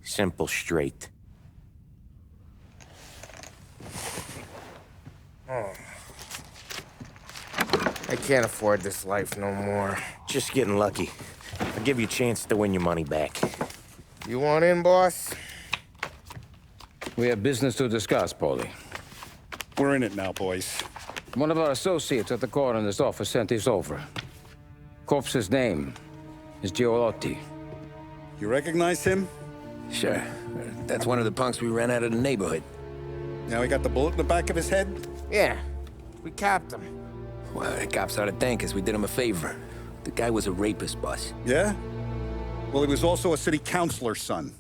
Simple, straight. I can't afford this life no more. Just getting lucky. I'll give you a chance to win your money back. You want in, boss? We have business to discuss, Paulie. We're in it now, boys. One of our associates at the coroner's office sent this over. Corpse's name is Giolotti. You recognize him? Sure. That's one of the punks we ran out of the neighborhood. Now he got the bullet in the back of his head? Yeah. We capped him. Well, the cops ought to thank us. We did him a favor. The guy was a rapist, boss. Yeah? Well, he was also a city councilor's son.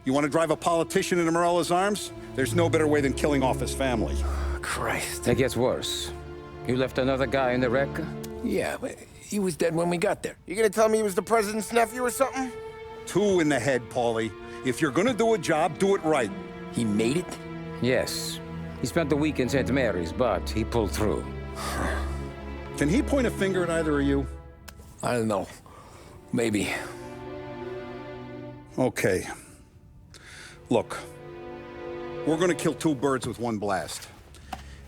You want to drive a politician into Morella's arms? There's no better way than killing off his family. Christ. It gets worse. You left another guy in the wreck? Yeah, but he was dead when we got there. You gonna tell me he was the president's nephew or something? 2 in the head, Paulie. If you're gonna do a job, do it right. He made it? Yes. He spent the week in St. Mary's, but he pulled through. Can he point a finger at either of you? I don't know. Maybe. Okay. Look. We're gonna kill 2 birds with 1 blast.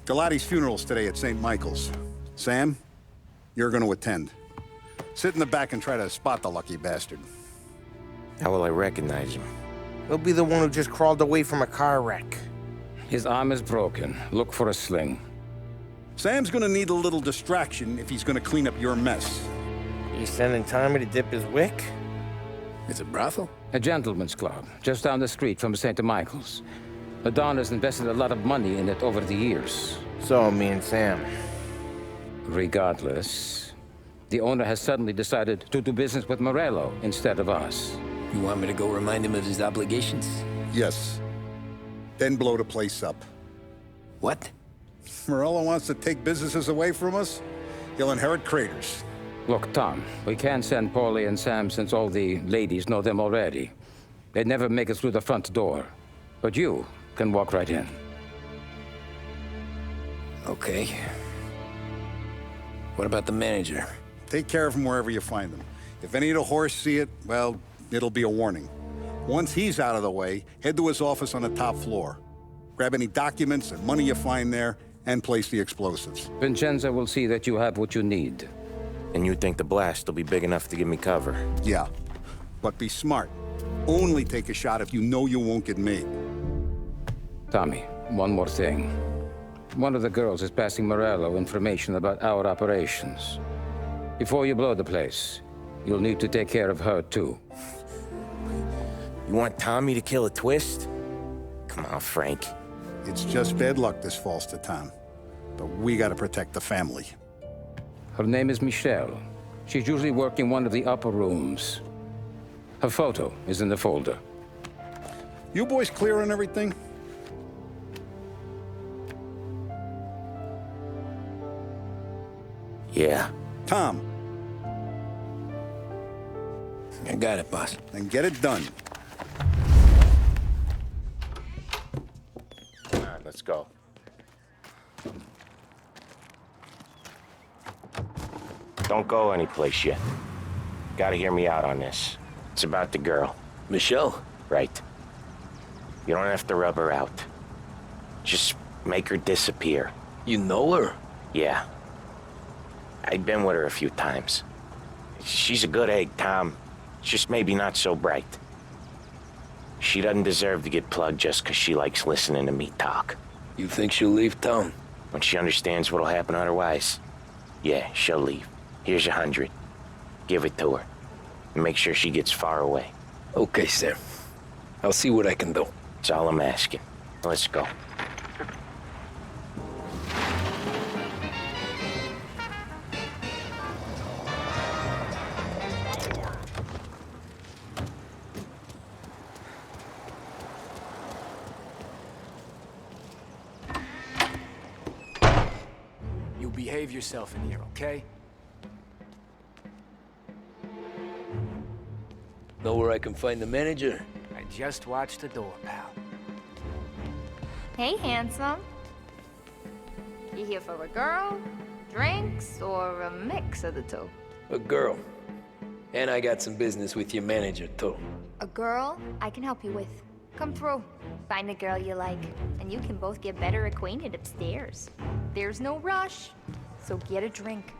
Galati's funeral's today at St. Michael's. Sam, you're gonna attend. Sit in the back and try to spot the lucky bastard. How will I recognize him? He'll be the one who just crawled away from a car wreck. His arm is broken. Look for a sling. Sam's gonna need a little distraction if he's gonna clean up your mess. You sending Tommy to dip his wick? It's a brothel? A gentleman's club, just down the street from St. Michael's. The Don has invested a lot of money in it over the years. So, me and Sam. Regardless, the owner has suddenly decided to do business with Morello instead of us. You want me to go remind him of his obligations? Yes. Then blow the place up. What? Morello wants to take businesses away from us? He'll inherit craters. Look, Tom, we can't send Paulie and Sam since all the ladies know them already. They'd never make it through the front door. But you can walk right in. Okay. What about the manager? Take care of him wherever you find him. If any of the horse see it, well, it'll be a warning. Once he's out of the way, head to his office on the top floor. Grab any documents and money you find there, and place the explosives. Vincenzo will see that you have what you need. And you think the blast will be big enough to give me cover? Yeah, but be smart. Only take a shot if you know you won't get made. Tommy, one more thing. One of the girls is passing Morello information about our operations. Before you blow the place, you'll need to take care of her, too. You want Tommy to kill a twist? Come on, Frank. It's just bad luck this falls to Tom. But we gotta protect the family. Her name is Michelle. She's usually working one of the upper rooms. Her photo is in the folder. You boys clear on everything? Yeah. Tom, I got it, boss. then get it done. Come on, let's go. Don't go anyplace yet. Gotta hear me out on this. It's about the girl. Michelle? Right. You don't have to rub her out. Just make her disappear. You know her? Yeah. I've been with her a few times. She's a good egg, Tom. Just maybe not so bright. She doesn't deserve to get plugged just 'cause she likes listening to me talk. You think she'll leave town? When she understands what'll happen otherwise, yeah, she'll leave. Here's 100. Give it to her. And make sure she gets far away. Okay, Sam. I'll see what I can do. That's all I'm asking. Let's go. You behave yourself in here, okay? Know where I can find the manager? I just watched the door, pal. Hey, handsome. You here for a girl, drinks, or a mix of the two? A girl. And I got some business with your manager, too. A girl I can help you with. Come through. Find a girl you like, and you can both get better acquainted upstairs. There's no rush, so get a drink,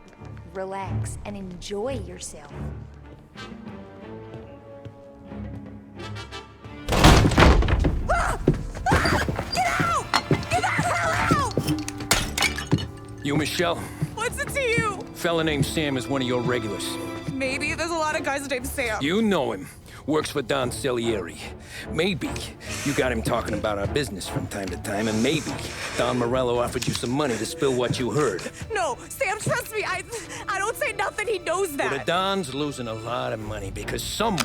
relax, and enjoy yourself. Get out! Get the hell out! You, Michelle? What's it to you? Fella named Sam is one of your regulars. Maybe there's a lot of guys named Sam. You know him. Works for Don Celieri. Maybe you got him talking about our business from time to time, and maybe Don Morello offered you some money to spill what you heard. No, Sam, trust me. I don't say nothing. He knows that. Well, the Don's losing a lot of money because someone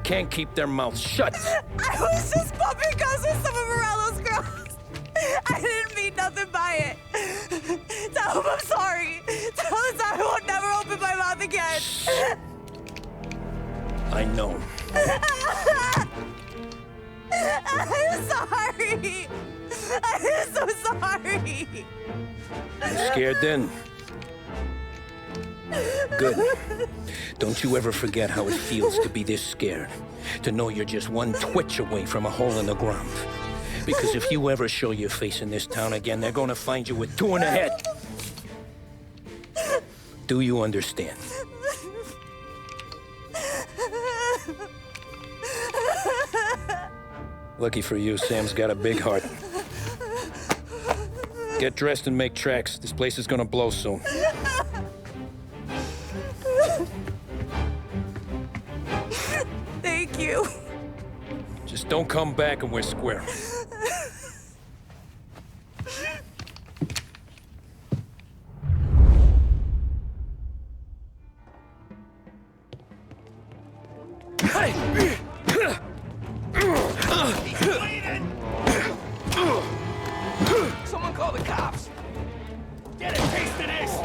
can't keep their mouths shut. I was just bumping guns with some of Morello's girls. I didn't mean nothing by it. Tell him I'm sorry. Tell him I won't never open my mouth again. I know. I'm sorry. I'm so sorry. You scared then? Good. Don't you ever forget how it feels to be this scared. To know you're just one twitch away from a hole in the ground. Because if you ever show your face in this town again, they're gonna find you with 2 in the head. Do you understand? Lucky for you, Sam's got a big heart. Get dressed and make tracks. This place is gonna blow soon. Thank you. Just don't come back and we're square. Someone call the cops! Get a taste of this!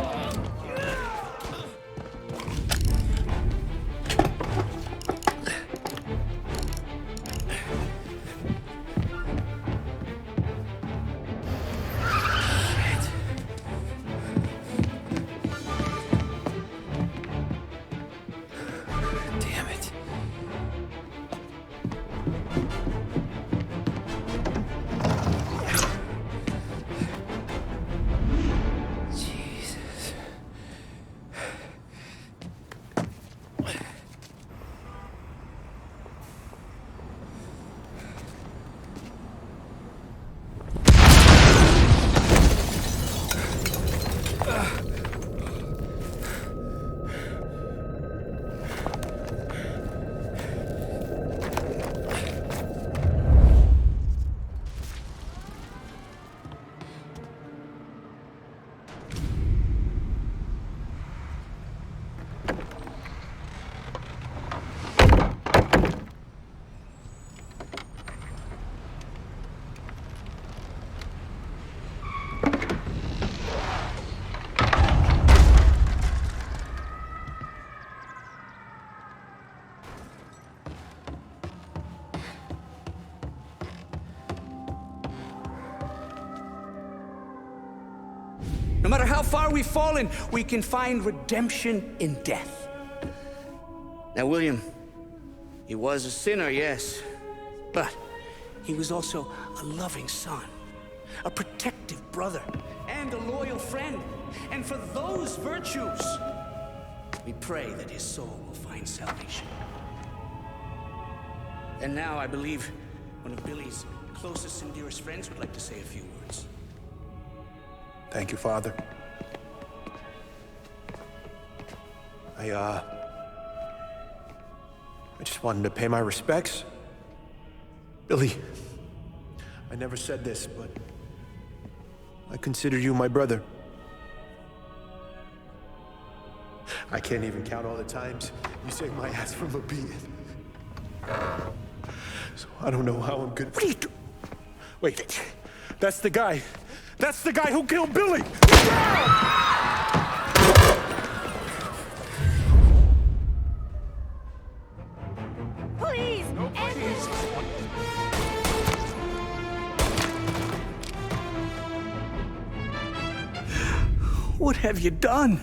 Damn it. Jesus. No matter how far we've fallen, we can find redemption in death. Now, William, he was a sinner, yes, but he was also a loving son, a protective brother, and a loyal friend. And for those virtues, we pray that his soul will find salvation. And now I believe one of Billy's closest and dearest friends would like to say a few words. Thank you, Father. I just wanted to pay my respects. Billy, I never said this, but I consider you my brother. I can't even count all the times you saved my ass from a beating. So I don't know how I'm gonna... What are you doing? Wait, that's the guy. That's the guy who killed Billy! Please! What have you done?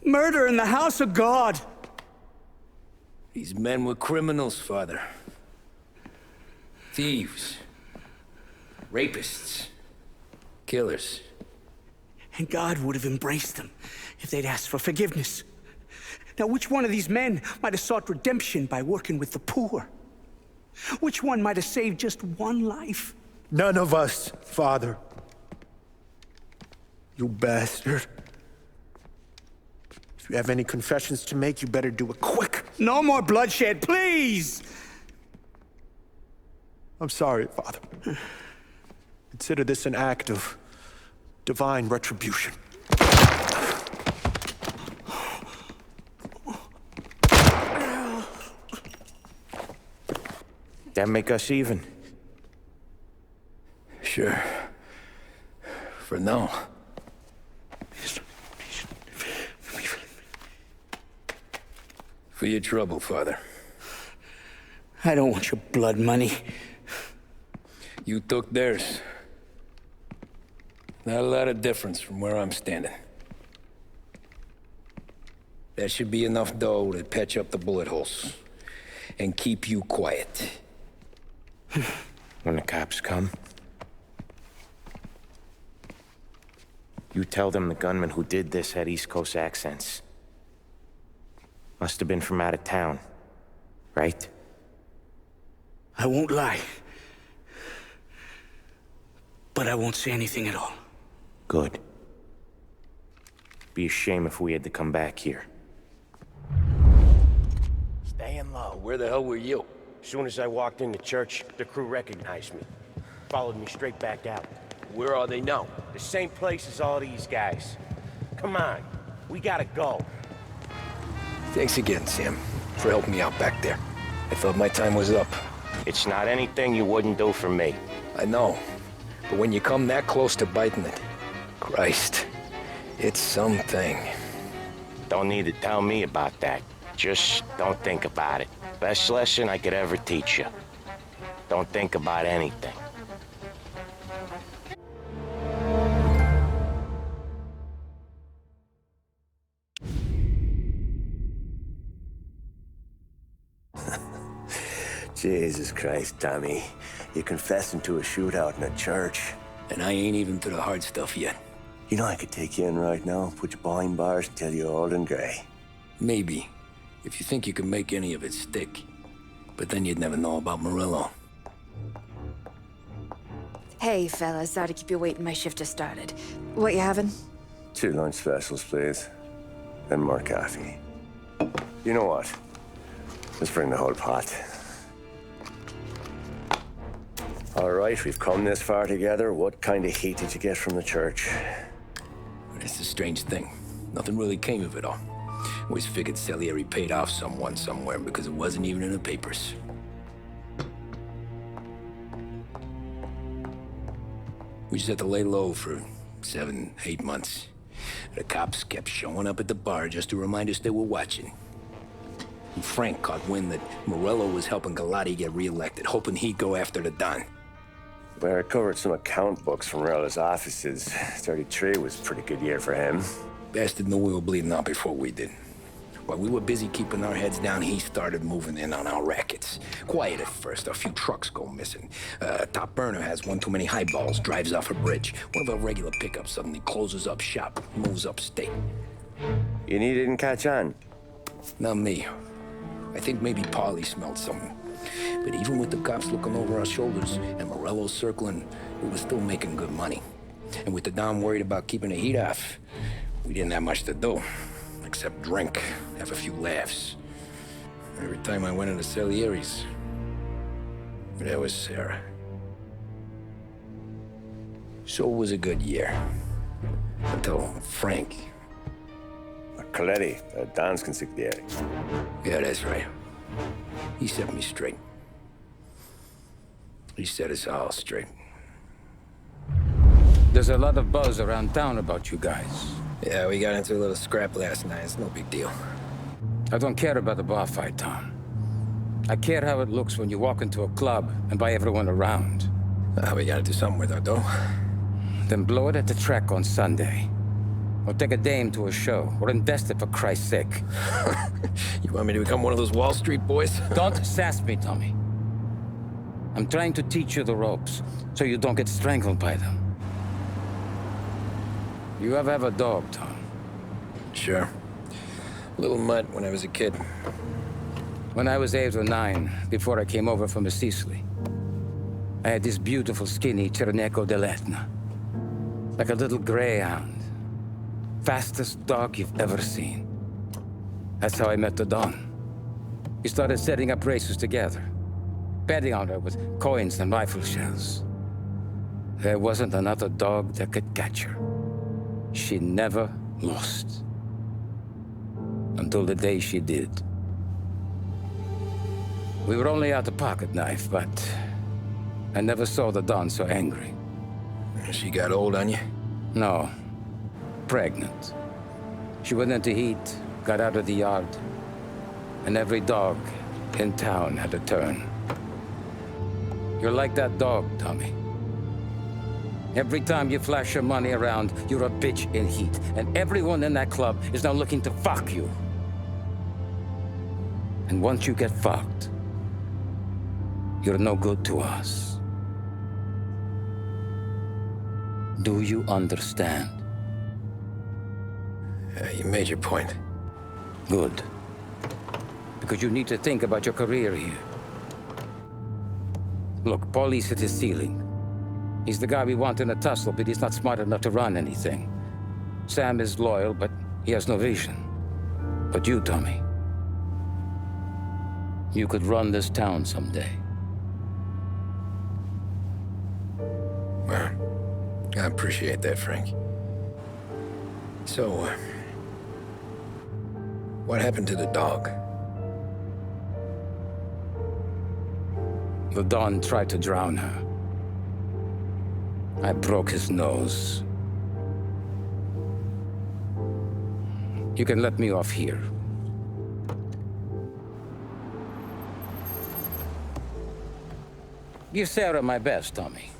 Murder in the house of God. These men were criminals, Father. Thieves. Rapists. Killers. And God would have embraced them if they'd asked for forgiveness. Now, which one of these men might have sought redemption by working with the poor? Which one might have saved just one life? None of us, Father. You bastard. If you have any confessions to make, you better do it quick. No more bloodshed, please! I'm sorry, Father. Consider this an act of divine retribution. That make us even? Sure. For now. For your trouble, Father. I don't want your blood money. You took theirs. Not a lot of difference from where I'm standing. That should be enough dough to patch up the bullet holes. And keep you quiet. When the cops come, you tell them the gunman who did this had East Coast accents. Must have been from out of town, right? I won't lie. But I won't say anything at all. Good. Be a shame if we had to come back here. Staying low. Where the hell were you? As soon as I walked into church, the crew recognized me. Followed me straight back out. Where are they now? The same place as all these guys. Come on, we gotta go. Thanks again, Sam, for helping me out back there. I thought my time was up. It's not anything you wouldn't do for me. I know. But when you come that close to biting it, Christ, it's something. Don't need to tell me about that. Just don't think about it. Best lesson I could ever teach you. Don't think about anything. Jesus Christ, Tommy. You're confessing to a shootout in a church. And I ain't even to the hard stuff yet. You know I could take you in right now, put you behind bars until you're old and grey. Maybe. If you think you can make any of it stick. But then you'd never know about Morello. Hey, fellas. Sorry to keep you waiting. My shift just started. What you having? 2 lunch specials, please. And more coffee. You know what? Let's bring the whole pot. All right, we've come this far together. What kind of heat did you get from the church? It's a strange thing. Nothing really came of it all. Always figured Salieri paid off someone somewhere because it wasn't even in the papers. We just had to lay low for 7, 8 months. The cops kept showing up at the bar just to remind us they were watching. And Frank caught wind that Morello was helping Galati get reelected, hoping he'd go after the Don. Well, I recovered some account books from Morello's offices. 33 was a pretty good year for him. Bastard knew we were bleeding out before we did. While we were busy keeping our heads down, he started moving in on our rackets. Quiet at first, a few trucks go missing. Top burner has one too many highballs, drives off a bridge. One of our regular pickups suddenly closes up shop, moves upstate. You didn't catch on? Not me. I think maybe Paulie smelled something. But even with the cops looking over our shoulders and Morello circling, we were still making good money. And with the Dom worried about keeping the heat off, we didn't have much to do, except drink, have a few laughs. Every time I went into Salieri's, there was Sarah. So it was a good year. Until Frank. Coletti, Don's consigliere. Yeah, that's right. He set me straight. He set us all straight. There's a lot of buzz around town about you guys. Yeah, we got into a little scrap last night. It's no big deal. I don't care about the bar fight, Tom. I care how it looks when you walk into a club and by everyone around. We gotta do something with our dough. Then blow it at the track on Sunday. Or take a dame to a show. Or invest it, for Christ's sake. You want me to become one of those Wall Street boys? Don't sass me, Tommy. I'm trying to teach you the ropes, so you don't get strangled by them. You ever have a dog, Tom? Sure. Little mutt when I was a kid. When I was 8 or 9, before I came over from Sicily, I had this beautiful, skinny Cerneco dell'Etna. Like a little greyhound. Fastest dog you've ever seen. That's how I met the Don. We started setting up races together. Betting on her with coins and rifle shells. There wasn't another dog that could catch her. She never lost. Until the day she did. We were only out a pocket knife, but I never saw the Don so angry. She got old on you? No. Pregnant. She went into heat, got out of the yard, and every dog in town had a turn. You're like that dog, Tommy. Every time you flash your money around, you're a bitch in heat, and everyone in that club is now looking to fuck you. And once you get fucked, you're no good to us. Do you understand? You made your point. Good. Because you need to think about your career here. Look, Paulie's hit his ceiling. He's the guy we want in a tussle, but he's not smart enough to run anything. Sam is loyal, but he has no vision. But you, Tommy, you could run this town someday. Well, I appreciate that, Frank. So, what happened to the dog? The Don tried to drown her. I broke his nose. You can let me off here. Give Sarah my best, Tommy.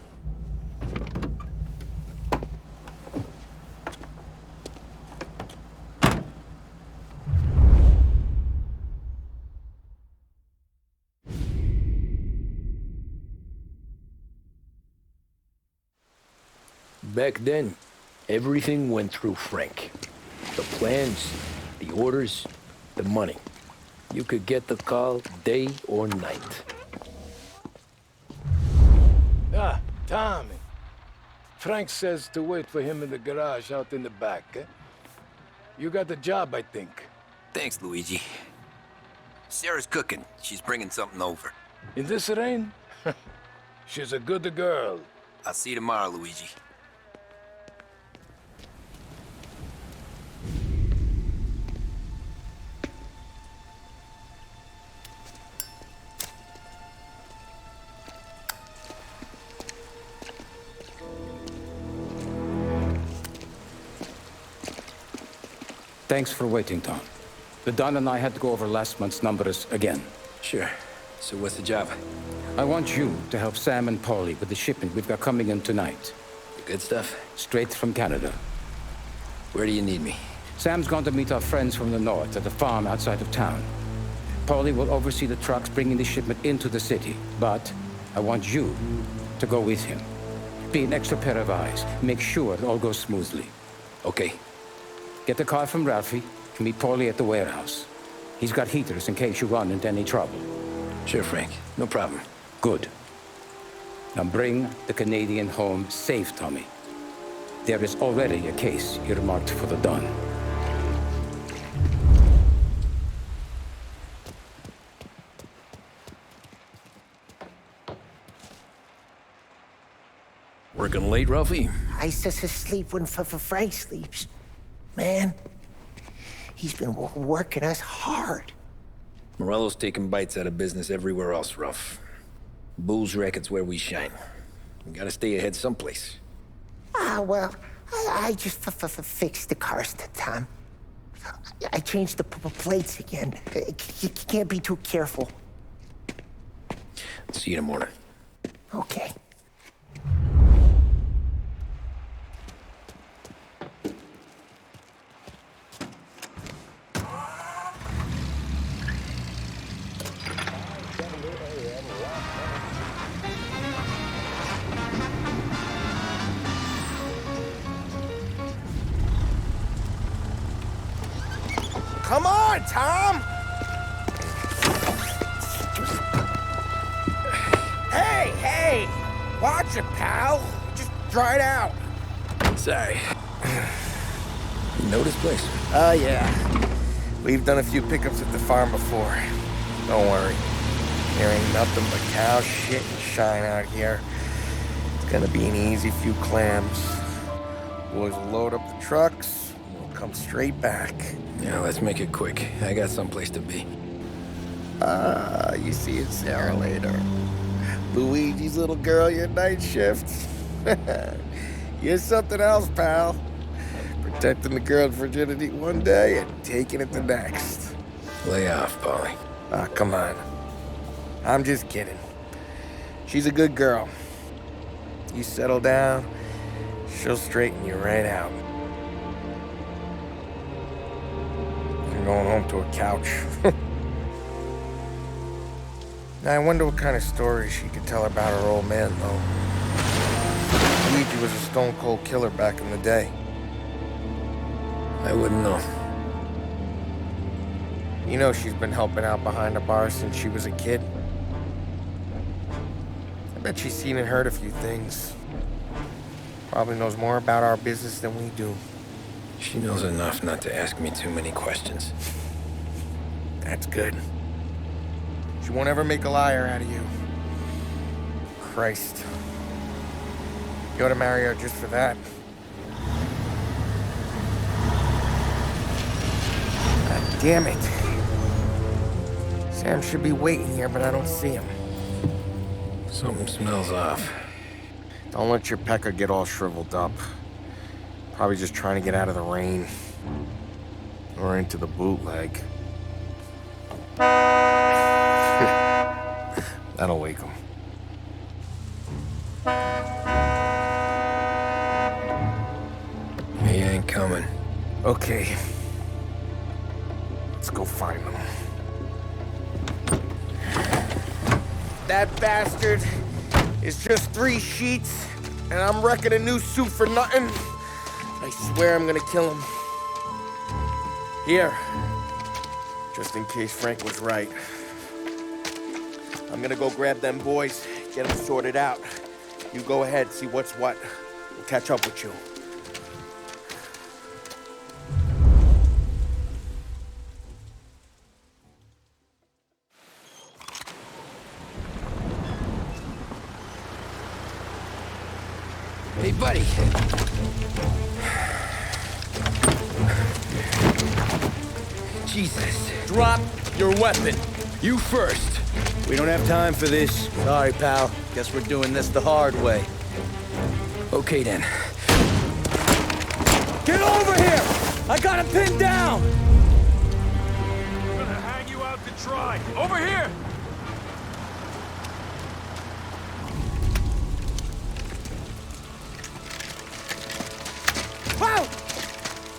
Back then, everything went through Frank. The plans, the orders, the money. You could get the call day or night. Ah, Tommy. Frank says to wait for him in the garage out in the back, eh? You got the job, I think. Thanks, Luigi. Sarah's cooking. She's bringing something over. In this rain? She's a good girl. I'll see you tomorrow, Luigi. Thanks for waiting, Tom. The Don and I had to go over last month's numbers again. Sure. So what's the job? I want you to help Sam and Paulie with the shipment we've got coming in tonight. The good stuff? Straight from Canada. Where do you need me? Sam's going to meet our friends from the north at the farm outside of town. Paulie will oversee the trucks bringing the shipment into the city, but I want you to go with him. Be an extra pair of eyes. Make sure it all goes smoothly. Okay. Get the car from Ralphie and meet Paulie at the warehouse. He's got heaters in case you run into any trouble. Sure, Frank. No problem. Good. Now bring the Canadian home safe, Tommy. There is already a case earmarked for the Don. Working late, Ralphie? I says asleep when Frank sleeps. Man, he's been working us hard. Morello's taking bites out of business everywhere else, Ruff. Booze racket's where we shine. We gotta stay ahead someplace. Well, I just fixed the cars, Tom. I changed the plates again. You can't be too careful. See you in the morning. Okay. on, Tom! Hey! Watch it, pal. Just dry it out. Sorry. You know this place? Yeah. We've done a few pickups at the farm before. Don't worry. There ain't nothing but cow shit and shine out here. It's gonna be an easy few clams. Boys will load up the trucks, and we'll come straight back. Yeah, let's make it quick. I got someplace to be. You see Sarah later. Luigi's little girl, your night shift. You're something else, pal. Protecting the girl's virginity one day and taking it the next. Lay off, Polly. Come on. I'm just kidding. She's a good girl. You settle down, she'll straighten you right out. I'm going home to a couch. Now, I wonder what kind of story she could tell about her old man, though. Luigi was a stone-cold killer back in the day. I wouldn't know. You know she's been helping out behind the bar since she was a kid. I bet she's seen and heard a few things. Probably knows more about our business than we do. She knows enough not to ask me too many questions. That's good. She won't ever make a liar out of you. Christ. You ought to marry her just for that. God damn it. Sam should be waiting here, but I don't see him. Something smells off. Don't let your pecker get all shriveled up. Probably just trying to get out of the rain. Or into the bootleg. That'll wake him. He ain't coming. Okay. Let's go find him. That bastard is just 3 sheets, and I'm wrecking a new suit for nothing. I swear I'm gonna kill him. Here. Just in case Frank was right. I'm gonna go grab them boys, get them sorted out. You go ahead, see what's what. We'll catch up with you. Hey, buddy. Jesus. Drop your weapon. You first. We don't have time for this. Sorry, pal. Guess we're doing this the hard way. Okay, then. Get over here! I got him pinned down! I'm gonna hang you out to dry. Over here! Wow!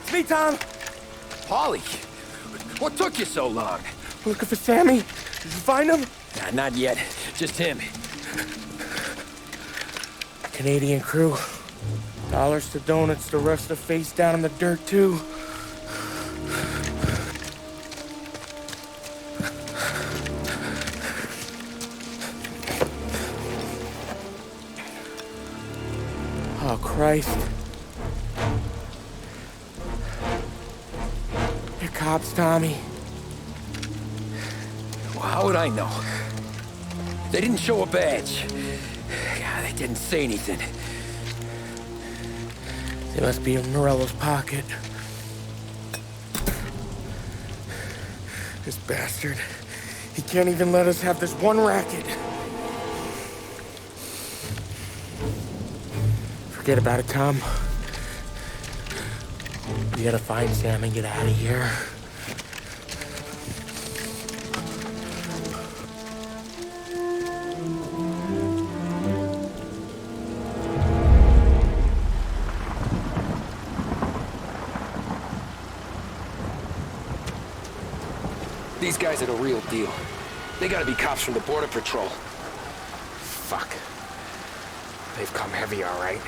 It's me, Tom. Polly, what took you so long? Looking for Sammy. Did you find him? Nah, not yet. Just him. Canadian crew. Dollars to donuts, the rest are face down in the dirt, too. Oh, Christ. They're cops, Tommy. Well, how would I know? They didn't show a badge. Yeah, they didn't say anything. They must be in Morello's pocket. This bastard. He can't even let us have this one racket. Forget about it, Tom. We gotta find Sam and get out of here. These guys are the real deal. They gotta be cops from the Border Patrol. Fuck. They've come heavy, all right.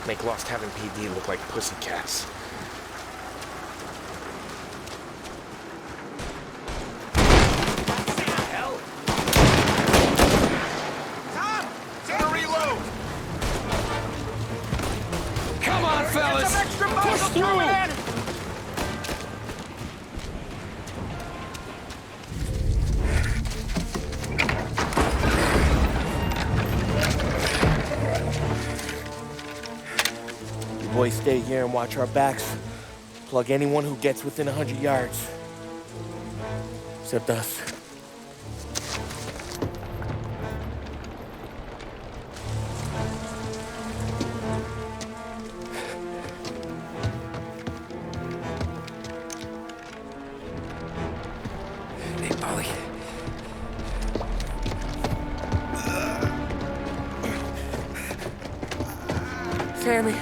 Make Lost Heaven PD look like pussycats. boys stay here and watch our backs. Plug anyone who gets within 100 yards. Except us. Hey, Polly. Sammy.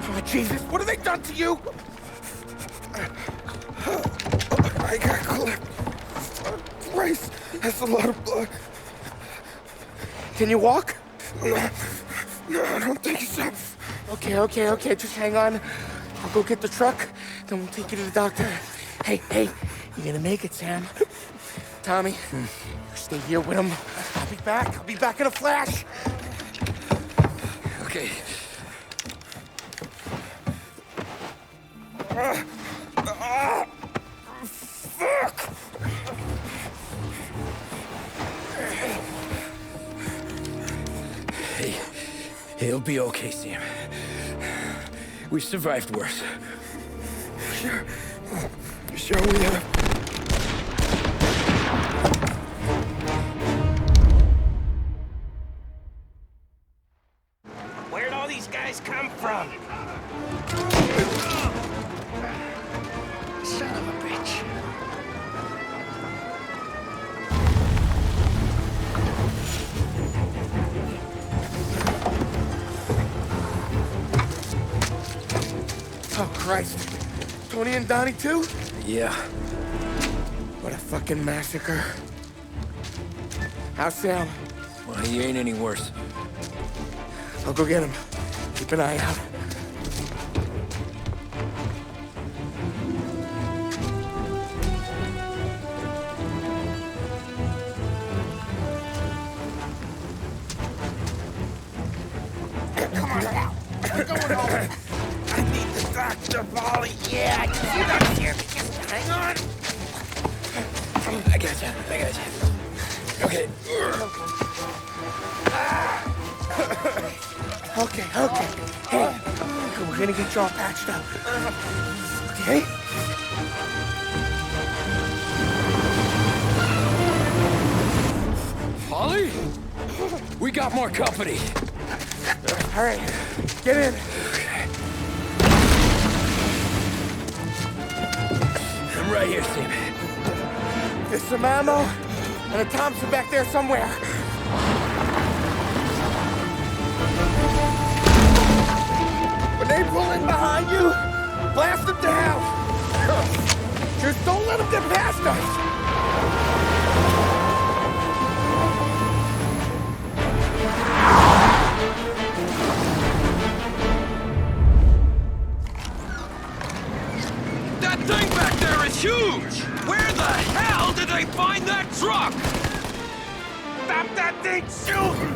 Oh, Jesus, what have they done to you? I got clipped. Christ, that's a lot of blood. Can you walk? No, I don't think so. Okay, just hang on. I'll go get the truck, then we'll take you to the doctor. Hey, you're gonna make it, Sam. Tommy, you stay here with him. I'll be back in a flash. Okay. Fuck! Hey, it'll be okay, Sam. We've survived worse. Sure we have. Where'd all these guys come from? Son of a bitch. Oh, Christ. Tony and Donnie, too? Yeah. What a fucking massacre. How's Sam? Well, he ain't any worse. I'll go get him. Keep an eye out. Come on now. We're going home. I need the doctor, Polly. Yeah, I can see that here. Just hang on. I gotcha. Okay. Okay. Hey, we're gonna get you all patched up. Okay? Polly? We got more company. All right, get in. I'm right here, Sam. There's some ammo and a Thompson back there somewhere. When they pull in behind you, blast them down. Just don't let them get past us. That thing back there is huge! Where the hell did they find that truck? Stop that thing shooting!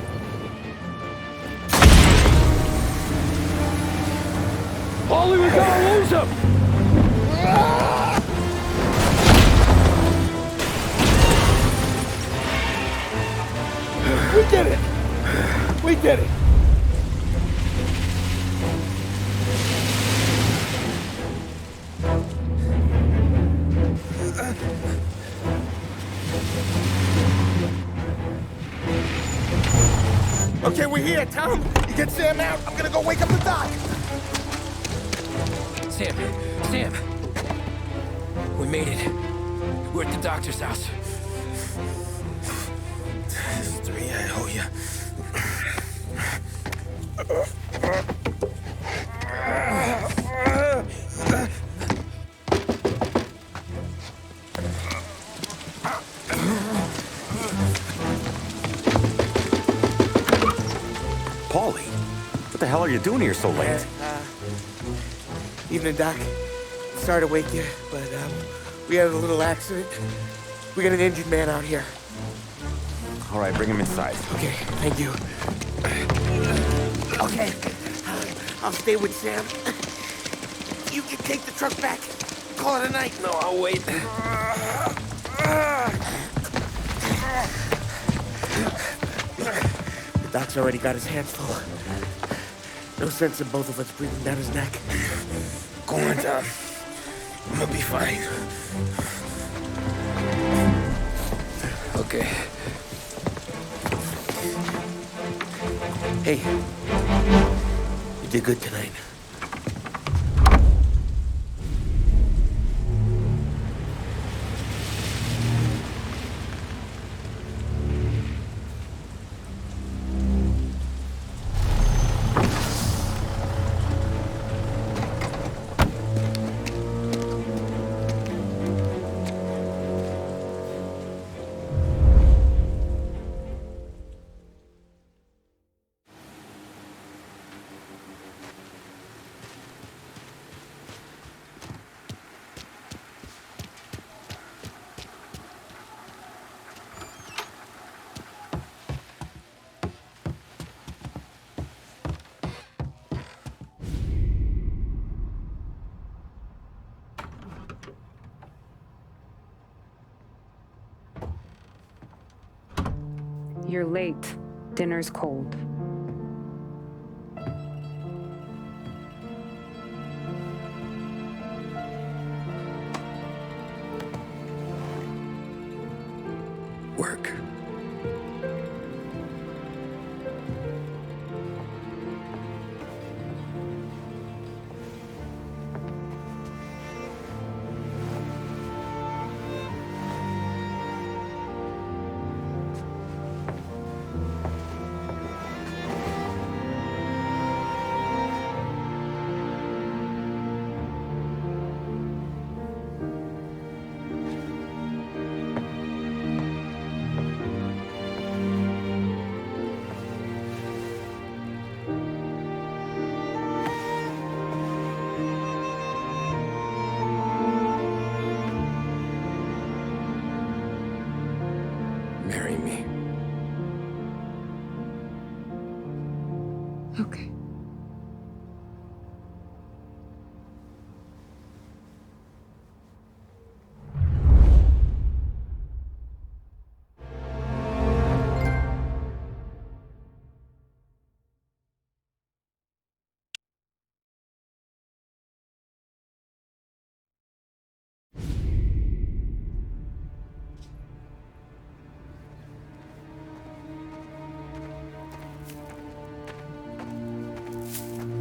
Polly, we gotta lose him! We did it. Okay, we're here, Tom. You get Sam out. I'm gonna go wake up the doc. Sam. We made it. We're at the doctor's house. Three, I owe you. Paulie, what the hell are you doing here so late? Evening, Doc. Sorry to wake you, but we had a little accident. We got an injured man out here. All right, bring him inside. Okay, thank you. Okay, I'll stay with Sam. You can take the truck back. Call it a night. No, I'll wait. The doc's already got his hands full. No sense in both of us breathing down his neck. Go on, Tom. I'm gonna be fine. Okay. Hey, you did good tonight. You're late. Dinner's cold. Work. Marry me. Okay.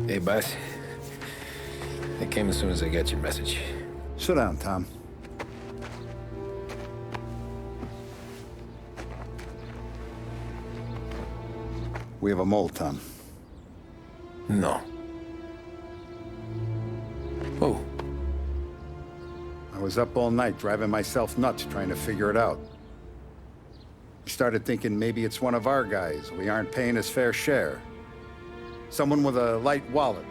Hey, boss. I came as soon as I got your message. Sit down, Tom. We have a mole, Tom. No. Oh. I was up all night driving myself nuts trying to figure it out. I started thinking maybe it's one of our guys. We aren't paying his fair share. Someone with a light wallet.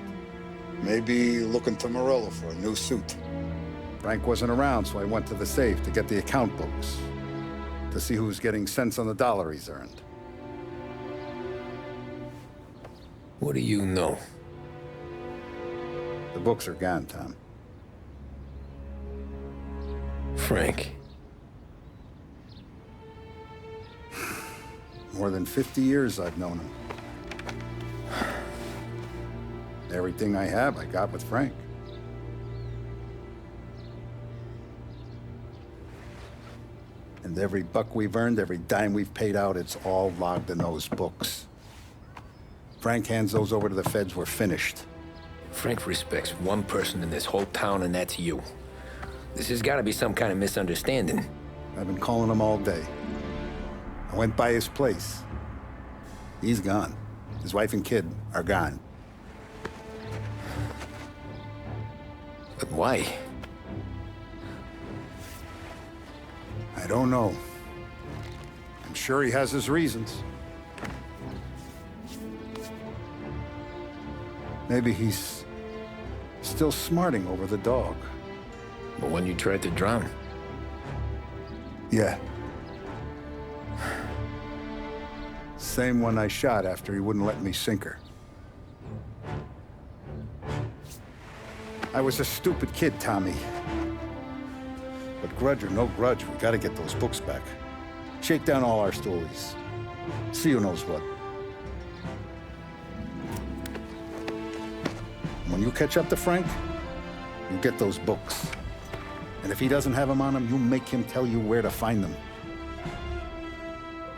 Maybe looking to Morello for a new suit. Frank wasn't around, so I went to the safe to get the account books. To see who's getting cents on the dollar he's earned. What do you know? The books are gone, Tom. Frank. More than 50 years I've known him. Everything I have, I got with Frank. And every buck we've earned, every dime we've paid out, it's all logged in those books. Frank hands those over to the feds, we're finished. Frank respects one person in this whole town, and that's you. This has got to be some kind of misunderstanding. I've been calling him all day. I went by his place. He's gone. His wife and kid are gone. But why? I don't know. I'm sure he has his reasons. Maybe he's still smarting over the dog. But when you tried to drown? Yeah. Same one I shot after he wouldn't let me sink her. I was a stupid kid, Tommy. But grudge or no grudge, we gotta get those books back. Shake down all our stories. See who knows what. When you catch up to Frank, you get those books. And if he doesn't have them on him, you make him tell you where to find them.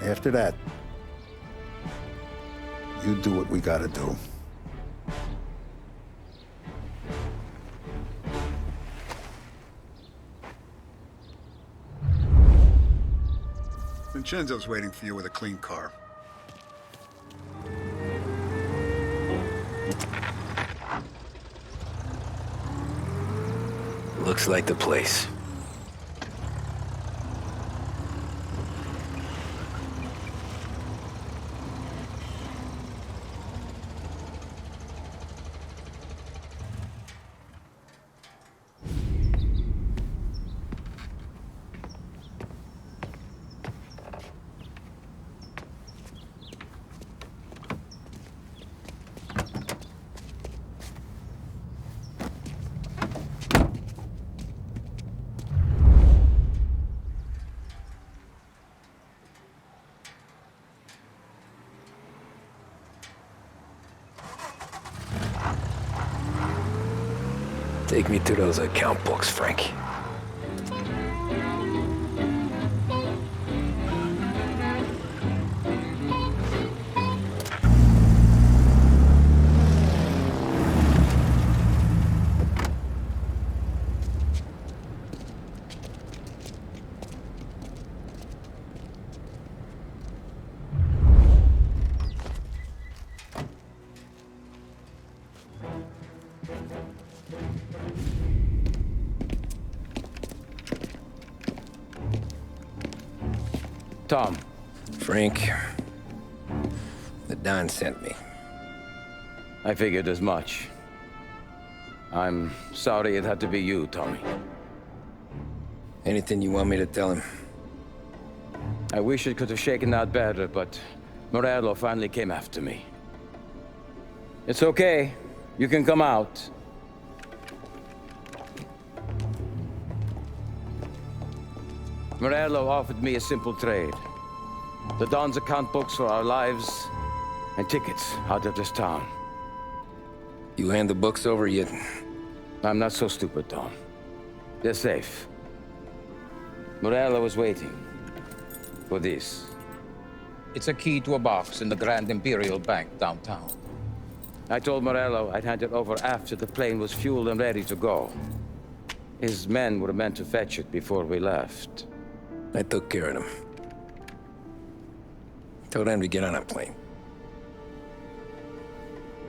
After that, you do what we gotta do. Vincenzo's waiting for you with a clean car. Looks like the place. Take me to those account books, Frank. Tom. Frank. The Don sent me. I figured as much. I'm sorry it had to be you, Tommy. Anything you want me to tell him? I wish it could have shaken out better, but Morello finally came after me. It's okay. You can come out. Morello offered me a simple trade. The Don's account books for our lives, and tickets out of this town. You hand the books over yet? I'm not so stupid, Tom. They're safe. Morello was waiting for this. It's a key to a box in the Grand Imperial Bank downtown. I told Morello I'd hand it over after the plane was fueled and ready to go. His men were meant to fetch it before we left. I took care of them. Told them to get on a plane.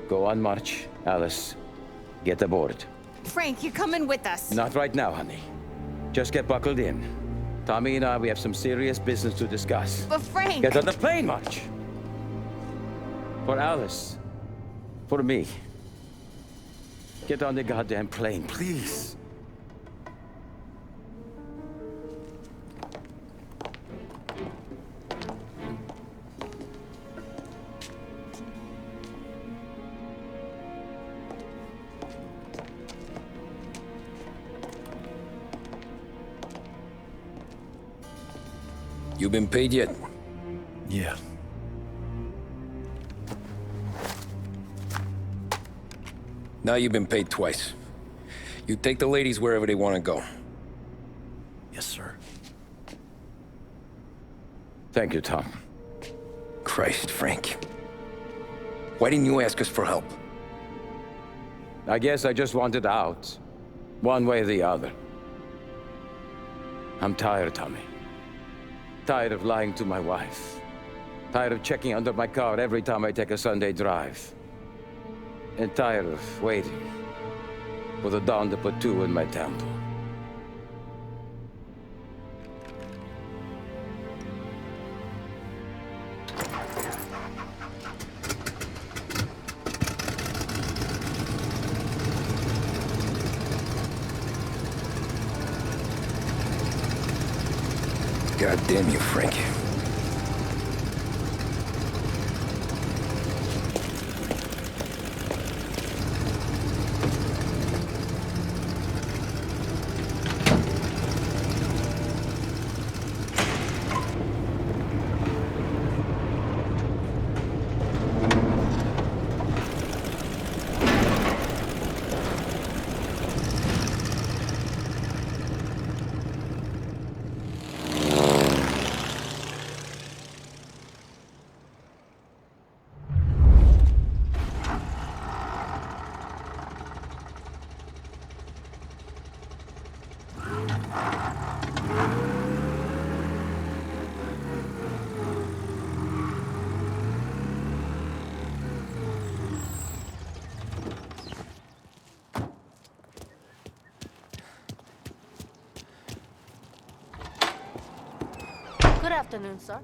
Go on, March. Alice, get aboard. Frank, you're coming with us. Not right now, honey. Just get buckled in. Tommy and I, we have some serious business to discuss. But Frank... Get on the plane, March! For Alice. For me. Get on the goddamn plane, please. You been paid yet? Yeah. Now you've been paid twice. You take the ladies wherever they want to go. Yes, sir. Thank you, Tom. Christ, Frank. Why didn't you ask us for help? I guess I just wanted out. One way or the other. I'm tired, Tommy. Tired of lying to my wife. Tired of checking under my car every time I take a Sunday drive. And tired of waiting for the dawn to put two in my temple. God damn you, Frank. afternoon, sir.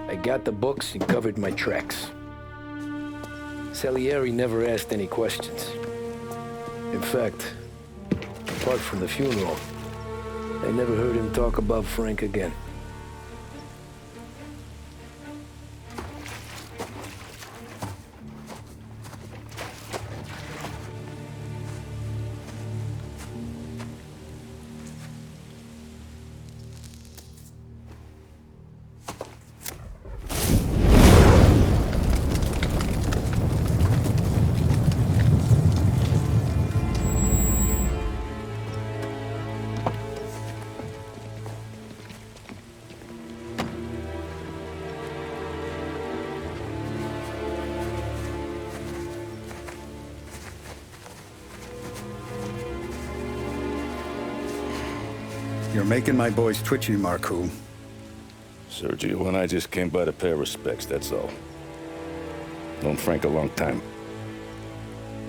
I got the books and covered my tracks. Salieri never asked any questions. In fact, apart from the funeral, I never heard him talk about Frank again. You're making my boys twitchy, Marku. Sergio and I just came by to pay respects, that's all. Known Frank a long time.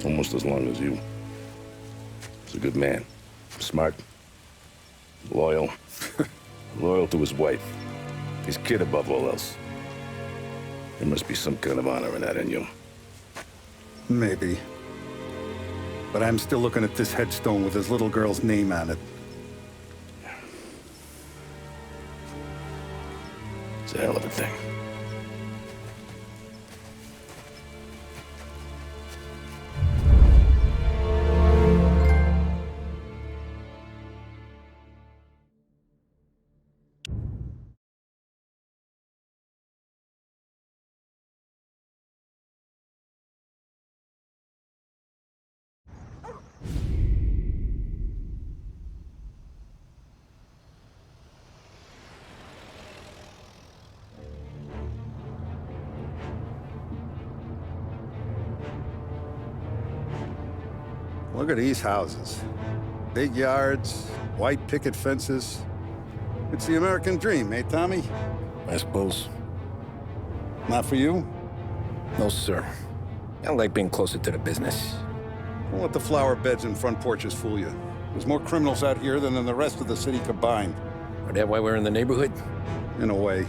Almost as long as you. He's a good man. Smart. Loyal. Loyal to his wife. His kid above all else. There must be some kind of honor in that in you. Maybe. But I'm still looking at this headstone with his little girl's name on it. It's a hell of a thing. Look at these houses. Big yards, white picket fences. It's the American dream, eh, Tommy? I suppose. Not for you? No, sir. I like being closer to the business. Don't let the flower beds and front porches fool you. There's more criminals out here than in the rest of the city combined. Is that why we're in the neighborhood? In a way.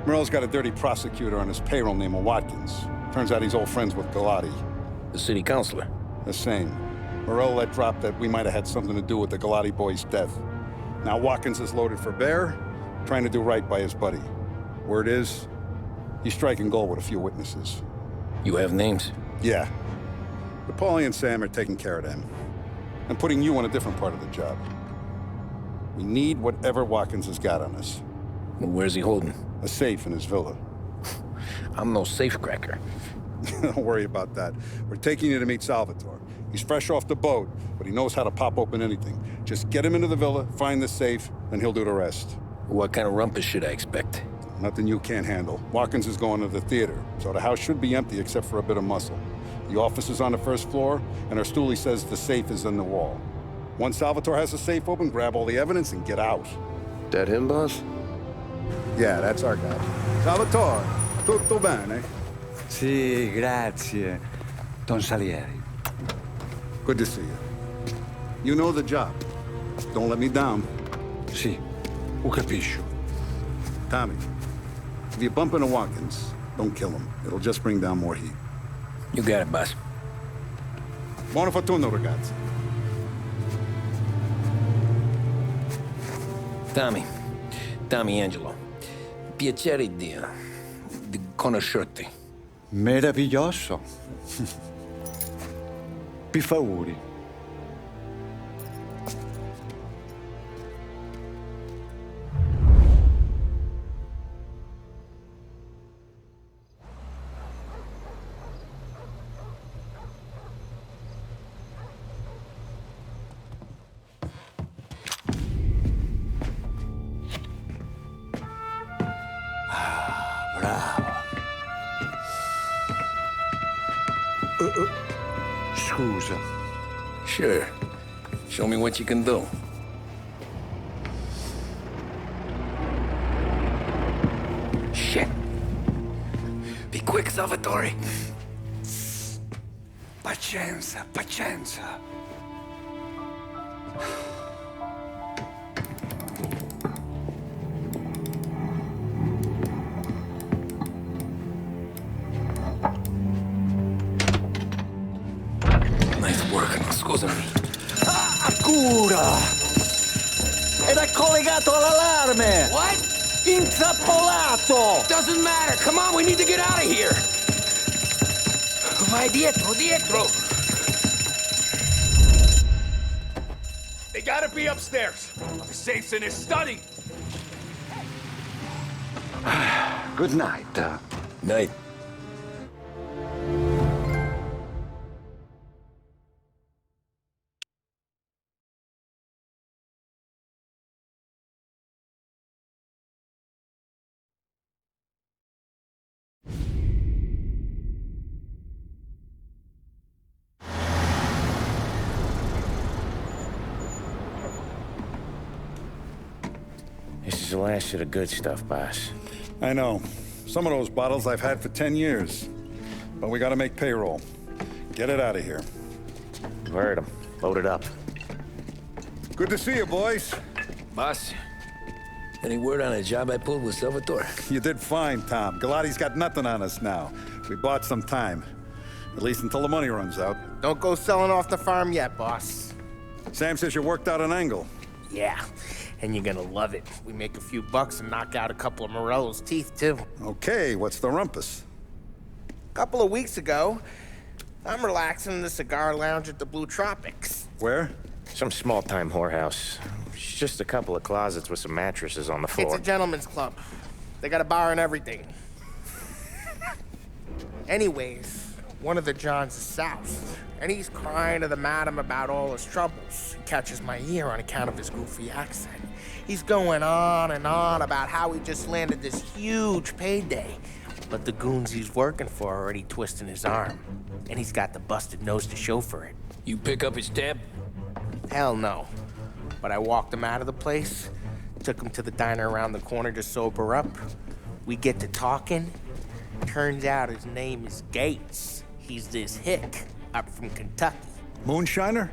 Morell's got a dirty prosecutor on his payroll named Watkins. Turns out he's old friends with Galati. The city councilor? The same. Morell let drop that we might have had something to do with the Galati boy's death. Now Watkins is loaded for bear, trying to do right by his buddy. Word is, he's striking gold with a few witnesses. You have names? Yeah. But Paulie and Sam are taking care of them. I'm putting you on a different part of the job. We need whatever Watkins has got on us. Well, where's he holding? A safe in his villa. I'm no safecracker. Don't worry about that. We're taking you to meet Salvatore. He's fresh off the boat, but he knows how to pop open anything. Just get him into the villa, find the safe, and he'll do the rest. What kind of rumpus should I expect? Nothing you can't handle. Watkins is going to the theater, so the house should be empty except for a bit of muscle. The office is on the first floor, and our stoolie says the safe is in the wall. Once Salvatore has the safe open, grab all the evidence and get out. That him, boss? Yeah, that's our guy. Salvatore, tutto bene? Sì, grazie, Don Salieri. Good to see you. You know the job. Don't let me down. Sì, ho capisco. Tommy, if you bump into Watkins, don't kill him. It'll just bring down more heat. You got it, boss. Buona fortuna, ragazzi. Tommy Angelo. Piacere di conoscerti. Meraviglioso. Per favore. Scusa. Sure. Show me what you can do. Shit. Be quick, Salvatore. Pazienza, pazienza. Nice work, non scusami. Cura! Ed è collegato all'allarme! What? Intrappolato! Doesn't matter. Come on, we need to get out of here. Vai dietro, dietro. They gotta be upstairs. The safe's in his study. Good night. Night. This is the last of the good stuff, boss. I know. Some of those bottles I've had for 10 years. But we gotta make payroll. Get it out of here. You heard him. Load it up. Good to see you, boys. Boss, any word on a job I pulled with Salvatore? You did fine, Tom. Galati's got nothing on us now. We bought some time. At least until the money runs out. Don't go selling off the farm yet, boss. Sam says you worked out an angle. Yeah, and you're gonna love it. We make a few bucks and knock out a couple of Morello's teeth, too. Okay, what's the rumpus? A couple of weeks ago, I'm relaxing in the cigar lounge at the Blue Tropics. Where? Some small-time whorehouse. It's just a couple of closets with some mattresses on the floor. It's a gentleman's club. They got a bar and everything. Anyways, one of the Johns is south, and he's crying to the madam about all his troubles. He catches my ear on account of his goofy accent. He's going on and on about how he just landed this huge payday, but the goons he's working for are already twisting his arm, and he's got the busted nose to show for it. You pick up his tab? Hell no. But I walked him out of the place, took him to the diner around the corner to sober up. We get to talking. Turns out his name is Gates. He's this hick up from Kentucky. Moonshiner?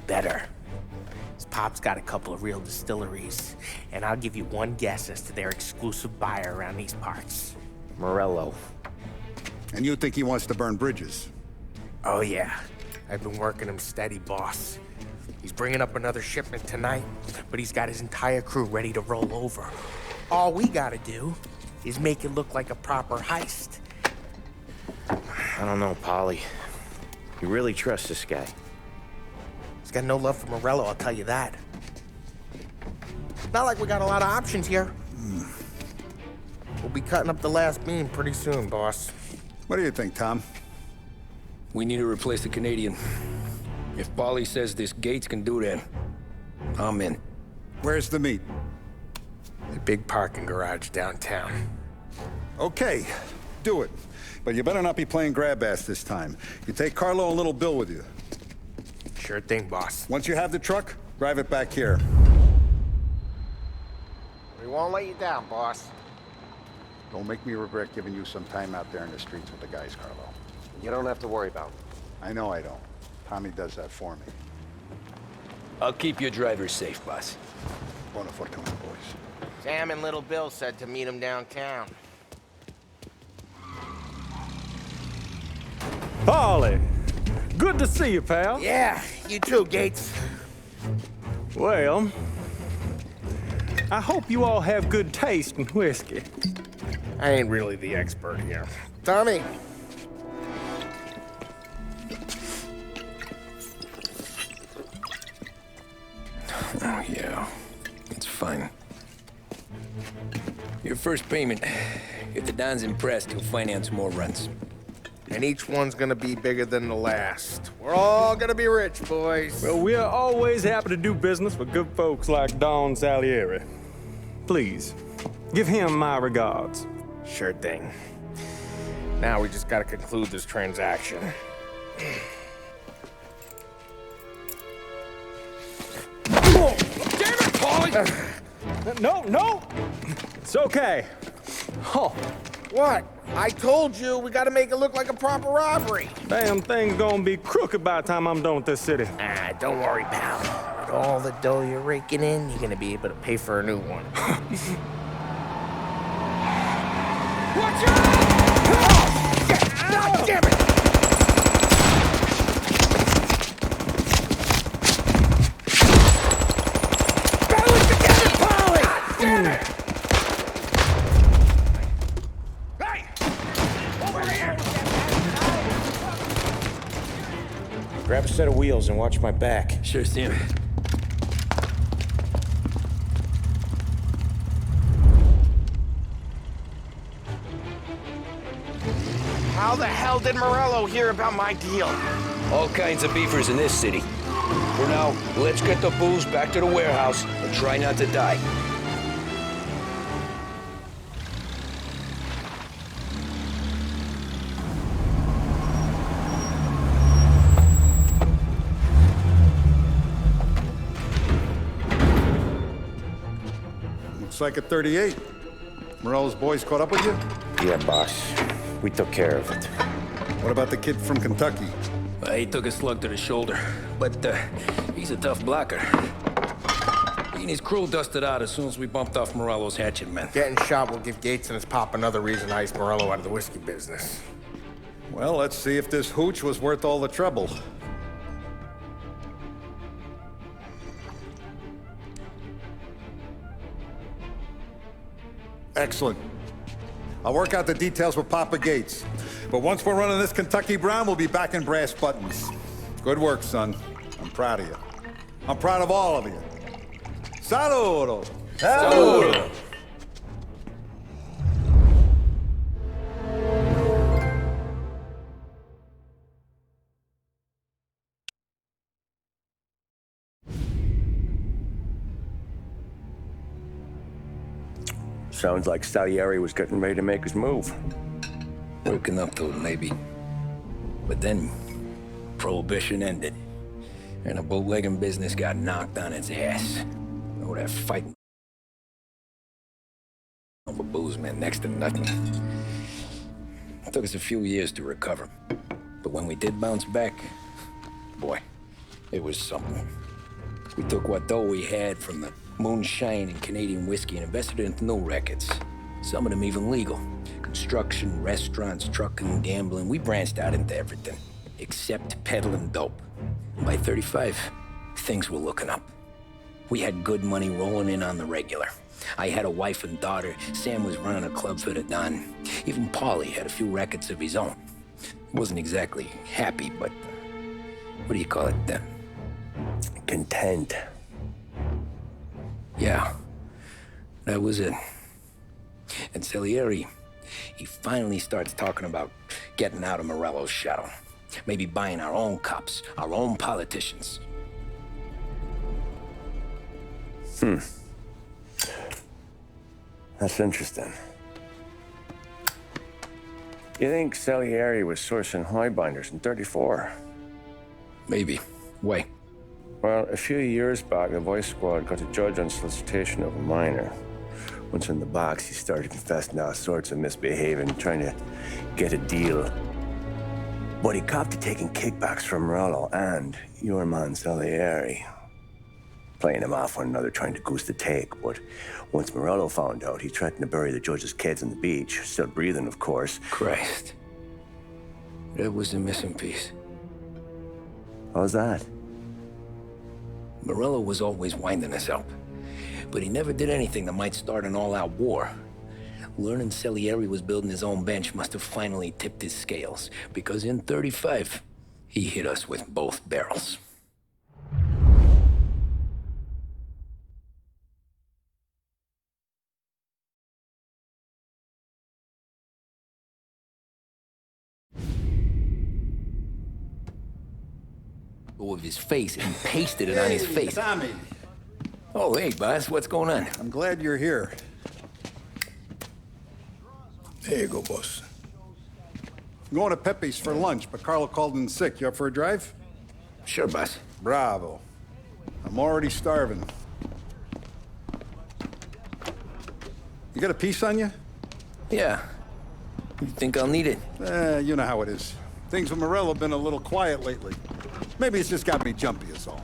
Better. His pop's got a couple of real distilleries, and I'll give you one guess as to their exclusive buyer around these parts. Morello. And you think he wants to burn bridges? Oh, yeah. I've been working him steady, boss. He's bringing up another shipment tonight, but he's got his entire crew ready to roll over. All we gotta do is make it look like a proper heist. I don't know, Polly. You really trust this guy? He's got no love for Morello, I'll tell you that. Not like we got a lot of options here. We'll be cutting up the last beam pretty soon, boss. What do you think, Tom? We need to replace the Canadian. If Polly says this Gates can do that, I'm in. Where's the meet? The big parking garage downtown. Okay, do it. But you better not be playing grab ass this time. You take Carlo and Little Bill with you. Sure thing, boss. Once you have the truck, drive it back here. We won't let you down, boss. Don't make me regret giving you some time out there in the streets with the guys, Carlo. You don't have to worry about it. I know I don't. Tommy does that for me. I'll keep your driver safe, boss. Buona fortuna, boys. Sam and Little Bill said to meet him downtown. Polly, good to see you, pal. Yeah, you too, Gates. Well, I hope you all have good taste in whiskey. I ain't really the expert here. Tommy. Oh, yeah. It's fine. Your first payment. If the Don's impressed, he'll finance more runs. And each one's gonna be bigger than the last. We're all gonna be rich, boys. Well, we're always happy to do business with good folks like Don Salieri. Please, give him my regards. Sure thing. Now we just gotta conclude this transaction. Damn it, Polly! No! It's okay. Oh. What? I told you, we gotta make it look like a proper robbery. Damn thing's gonna be crooked by the time I'm done with this city. Ah, don't worry, pal. With all the dough you're raking in, you're gonna be able to pay for a new one. Watch out! God damn it! Battle it together, Polly! Damn it! Grab a set of wheels and watch my back. Sure, Sam. How the hell did Morello hear about my deal? All kinds of beefers in this city. For now, let's get the booze back to the warehouse and try not to die. Looks like a 38. Morello's boys caught up with you? Yeah, boss. We took care of it. What about the kid from Kentucky? He took a slug to the shoulder, but he's a tough blocker. He and his crew dusted out as soon as we bumped off Morello's hatchet men. Getting shot will give Gates and his pop another reason to ice Morello out of the whiskey business. Well, let's see if this hooch was worth all the trouble. Excellent. I'll work out the details with Papa Gates. But once we're running this Kentucky Brown, we'll be back in brass buttons. Good work, son. I'm proud of you. I'm proud of all of you. Saludo! Saludo! Sounds like Salieri was getting ready to make his move. Working up to it, maybe. But then, Prohibition ended, and the bootlegging business got knocked on its ass. Oh, that fighting over booze meant next to nothing. It took us a few years to recover. But when we did bounce back, boy, it was something. We took what dough we had from the moonshine and Canadian whiskey and invested it into new rackets. Some of them even legal. Construction, restaurants, trucking, gambling. We branched out into everything, except peddling dope. And by 35, things were looking up. We had good money rolling in on the regular. I had a wife and daughter. Sam was running a club for the Don. Even Paulie had a few rackets of his own. Wasn't exactly happy, but what do you call it then? Content. Yeah, that was it. And Salieri, he finally starts talking about getting out of Morello's shadow. Maybe buying our own cops, our own politicians. That's interesting. You think Salieri was sourcing highbinders in 34? Maybe. Why? Well, a few years back, the Vice Squad got a judge on solicitation of a minor. Once in the box, he started confessing all sorts of misbehaving, trying to get a deal. But he copped to taking kickbacks from Morello and your man Salieri. Playing them off one another, trying to goose the take. But once Morello found out, he threatened to bury the judge's kids on the beach. Still breathing, of course. Christ. That was the missing piece. How's that? Morello was always winding us up, but he never did anything that might start an all-out war. Learning Salieri was building his own bench must have finally tipped his scales, because in 35, he hit us with both barrels. Of his face and pasted it on his face. Tommy. Oh, hey, boss, what's going on? I'm glad you're here. There you go, boss. I'm going to Pepe's for lunch, but Carlo called in sick. You up for a drive? Sure, boss. Bravo. I'm already starving. You got a piece on you? Yeah. You think I'll need it? You know how it is. Things with Morello have been a little quiet lately. Maybe it's just got me jumpy is all.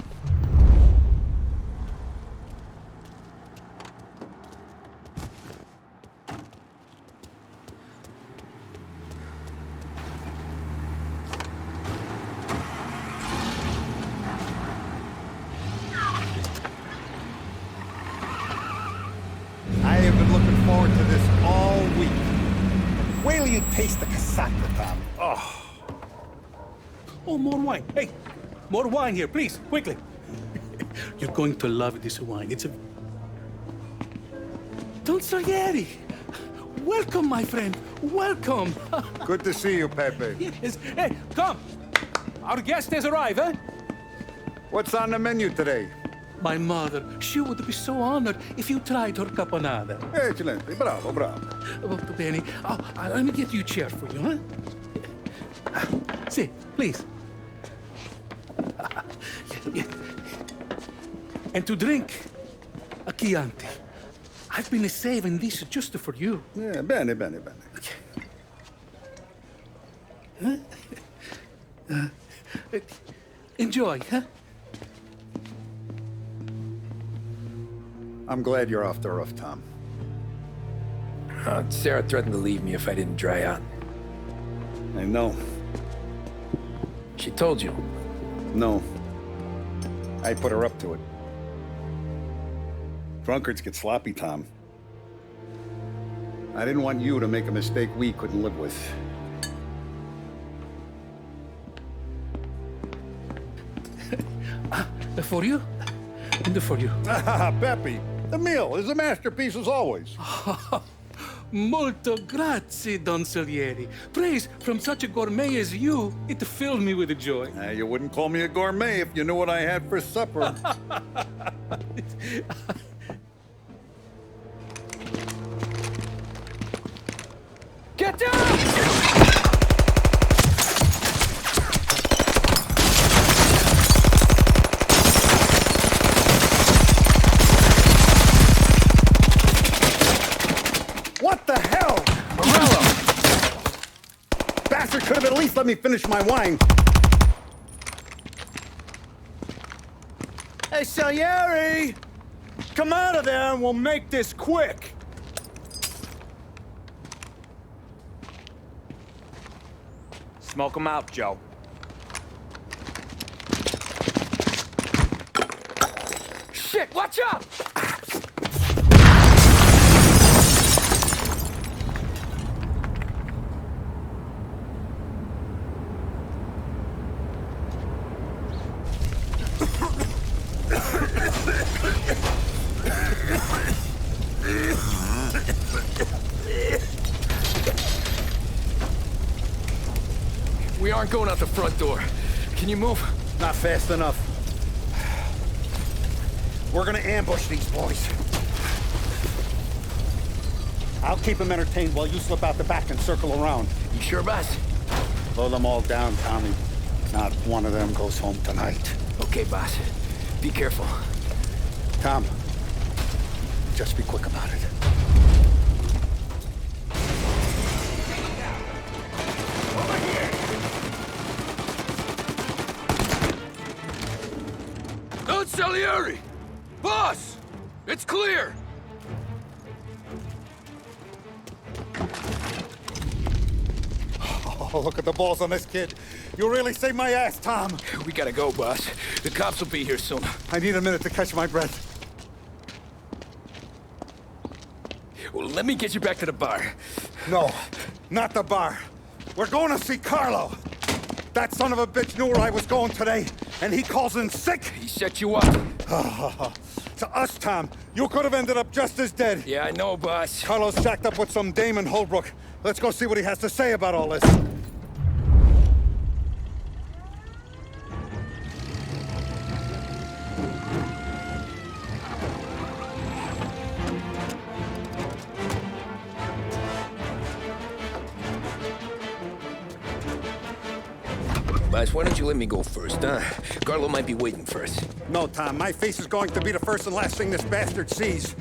I have been looking forward to this all week. Wait till you taste the casaca, Tommy. Oh, more wine. Hey, more wine here, please, quickly. You're going to love this wine. It's a... Don Salieri. Welcome, my friend. Welcome. Good to see you, Pepe. Yes. Hey, come. Our guest has arrived, eh? What's on the menu today? My mother, she would be so honored if you tried her caponata. Excelente, bravo, bravo. Molto bene. Oh, let me get you a chair for you, huh? See, please. And to drink, a Chianti. I've been saving this just for you. Yeah, bene, bene, bene. Enjoy, huh? I'm glad you're off the roof, Tom. Sarah threatened to leave me if I didn't dry out. I know. She told you? No. I put her up to it. Drunkards get sloppy, Tom. I didn't want you to make a mistake we couldn't live with. For you? And for you. Pepe, the meal is a masterpiece as always. Molto grazie, Don Salieri. Praise from such a gourmet as you, it filled me with joy. You wouldn't call me a gourmet if you knew what I had for supper. Get down! What the hell? Morello! Bastard could have at least let me finish my wine. Hey, Salieri! Come out of there and we'll make this quick. Smoke him out, Joe. Shit, watch out! We aren't going out the front door. Can you move? Not fast enough. We're gonna ambush these boys. I'll keep them entertained while you slip out the back and circle around. You sure, boss? Blow them all down, Tommy. Not one of them goes home tonight. Okay, boss. Be careful. Tom, just be quick about it. Don Salieri! Boss! It's clear! Oh, look at the balls on this kid. You really saved my ass, Tom. We gotta go, boss. The cops will be here soon. I need a minute to catch my breath. Well, let me get you back to the bar. No, not the bar. We're going to see Carlo. That son of a bitch knew where I was going today, and he calls in sick. He set you up. To us, Tom, you could have ended up just as dead. Yeah, I know, boss. Carlo's jacked up with some dame in Holbrook. Let's go see what he has to say about all this. Boss, why don't you let me go first, huh? Carlo might be waiting for us. No, Tom, my face is going to be the first and last thing this bastard sees.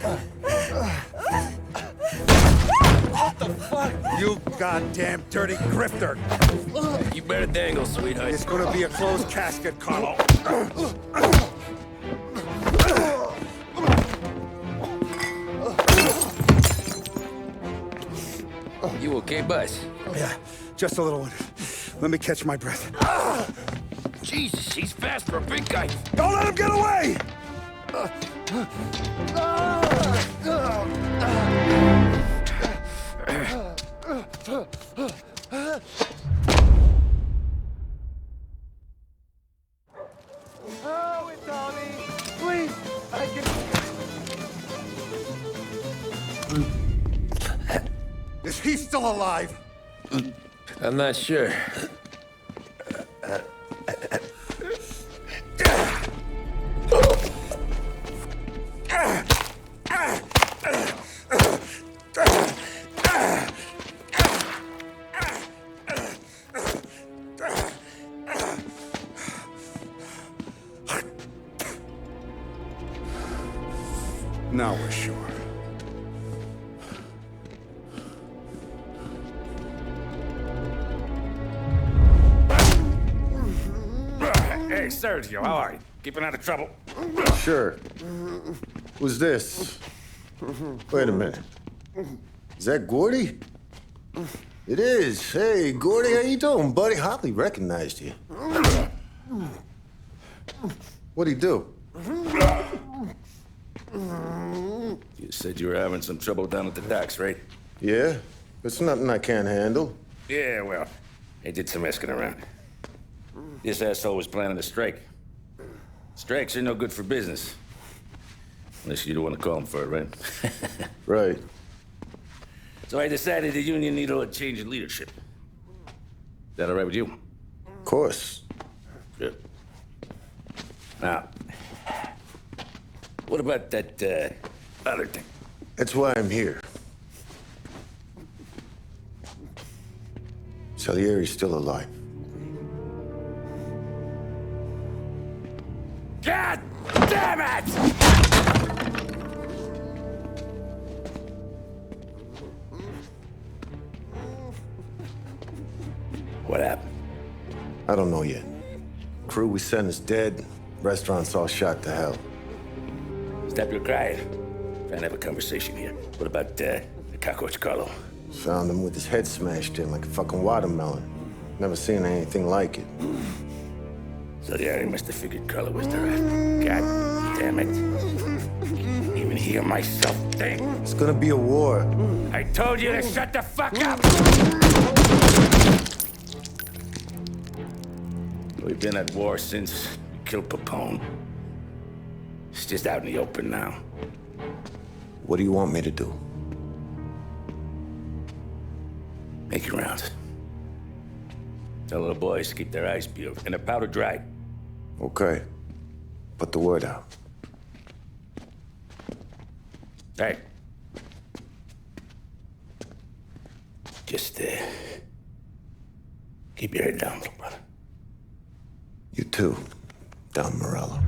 the fuck? You goddamn dirty grifter! You better dangle, sweetheart. It's gonna be a closed casket, Carlo. You okay, Buzz? Yeah, just a little one. Let me catch my breath. Jesus, he's fast for a big guy. Don't let him get away! Oh, Tommy! Please! I can... Is he still alive? I'm not sure. Now we're sure. Hey, Sergio, how are you? Keeping out of trouble? Sure. Who's this? Wait a minute. Is that Gordy? It is. Hey, Gordy, how you doing, buddy? Hardly recognized you. What'd he do? You said you were having some trouble down at the docks, right? Yeah? It's nothing I can't handle. Yeah, well, I did some asking around. This asshole was planning a strike. Strikes are no good for business. Unless you don't want to call him for it, right? Right. So I decided the union needed a change in leadership. Is that all right with you? Of course. Good. Now, what about that, other thing? That's why I'm here. Salieri's still alive. God damn it! What happened? I don't know yet. Crew we sent is dead. Restaurant's all shot to hell. Stop your crying. Trying to have a conversation here. What about, the cockroach Carlo? Found him with his head smashed in like a fucking watermelon. Never seen anything like it. So yeah, he must have figured Carlo was the rat. God damn it. Even hear myself think. It's gonna be a war. I told you to shut the fuck up! We've been at war since we killed Papone. It's just out in the open now. What do you want me to do? Make your rounds. Tell little boys to keep their eyes peeled and their powder dry. Okay. Put the word out. Hey. Just, keep your head down, little brother. You too, Don Morello.